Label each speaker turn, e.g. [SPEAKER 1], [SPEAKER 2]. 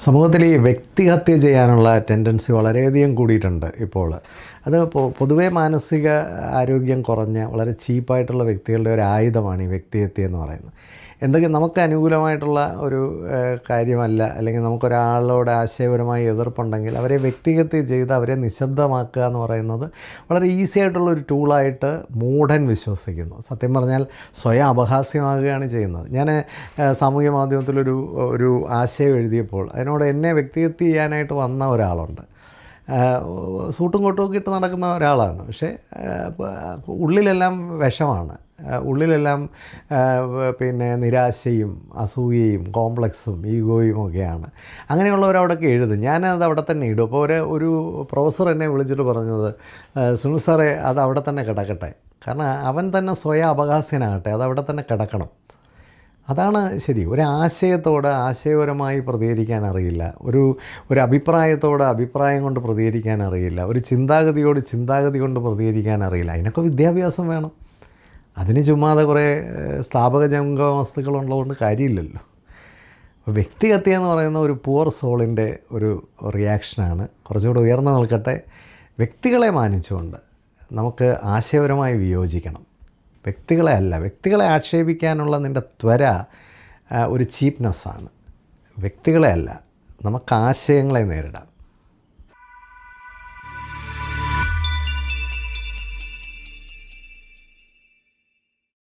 [SPEAKER 1] സമൂഹത്തിൽ ഈ വ്യക്തിഹത്യ ചെയ്യാനുള്ള ടെൻഡൻസി വളരെയധികം കൂടിയിട്ടുണ്ട് ഇപ്പോൾ. അത് പൊതുവേ മാനസിക ആരോഗ്യം കുറഞ്ഞ വളരെ ചീപ്പായിട്ടുള്ള വ്യക്തികളുടെ ഒരു ആയുധമാണ് ഈ വ്യക്തിഹത്യ എന്ന് പറയുന്നത്. എന്തെങ്കിലും നമുക്ക് അനുകൂലമായിട്ടുള്ള ഒരു കാര്യമല്ല, അല്ലെങ്കിൽ നമുക്കൊരാളോട് ആശയപരമായി എതിർപ്പുണ്ടെങ്കിൽ അവരെ വ്യക്തിഹത്യ ചെയ്ത് അവരെ നിശബ്ദമാക്കുക എന്ന് പറയുന്നത് വളരെ ഈസി ആയിട്ടുള്ളൊരു ടൂളായിട്ട് മൂഢൻ വിശ്വസിക്കുന്നു. സത്യം പറഞ്ഞാൽ സ്വയം അപഹാസ്യമാകുകയാണ് ചെയ്യുന്നത്. ഞാൻ സാമൂഹ്യ മാധ്യമത്തിലൊരു ആശയം എഴുതിയപ്പോൾ അതിനോട് എന്നെ വ്യക്തിഹത്യ ചെയ്യാനായിട്ട് വന്ന ഒരാളുണ്ട്. സൂട്ടും കോട്ടുമൊക്കെ ഇട്ട് നടക്കുന്ന ഒരാളാണ്. പക്ഷേ ഉള്ളിലെല്ലാം വിഷമാണ്. ഉള്ളിലെല്ലാം നിരാശയും അസൂയയും കോംപ്ലക്സും ഈഗോയും ഒക്കെയാണ്. അങ്ങനെയുള്ളവരവിടെയൊക്കെ എഴുതും. ഞാനത് അവിടെ തന്നെ ഇടും. അപ്പോൾ ഒരു പ്രൊഫസർ എന്നെ വിളിച്ചിട്ട് പറഞ്ഞത്, സുനിൽ സാറേ അത് അവിടെ തന്നെ കിടക്കട്ടെ, കാരണം അവൻ തന്നെ സ്വയം അപഹാസ്യനാകട്ടെ, അതവിടെ തന്നെ കിടക്കണം. അതാണ് ശരി. ഒരാശയത്തോട് ആശയപരമായി പ്രതികരിക്കാൻ അറിയില്ല, ഒരു അഭിപ്രായത്തോട് അഭിപ്രായം കൊണ്ട് പ്രതികരിക്കാൻ അറിയില്ല, ഒരു ചിന്താഗതിയോട് ചിന്താഗതി കൊണ്ട് പ്രതികരിക്കാൻ അറിയില്ല. അതിനൊക്കെ വിദ്യാഭ്യാസം വേണം. അതിന് ചുമ്മാതെ കുറേ സ്ഥാപക ജംഗ വസ്തുക്കളുള്ളതുകൊണ്ട് കാര്യമില്ലല്ലോ. വ്യക്തിഹത്യ എന്ന് പറയുന്ന ഒരു പുവർ സോളിൻ്റെ ഒരു റിയാക്ഷനാണ്. കുറച്ചുകൂടെ ഉയർന്നു നിൽക്കട്ടെ. വ്യക്തികളെ മാനിച്ചുകൊണ്ട് നമുക്ക് ആശയപരമായി വിയോജിക്കണം. വ്യക്തികളെ അല്ല. വ്യക്തികളെ ആക്ഷേപിക്കാനുള്ള നിൻ്റെ ത്വര ഒരു ചീപ്നെസ്സാണ്. വ്യക്തികളെ അല്ല, നമുക്ക് ആശയങ്ങളെ നേരിടാം.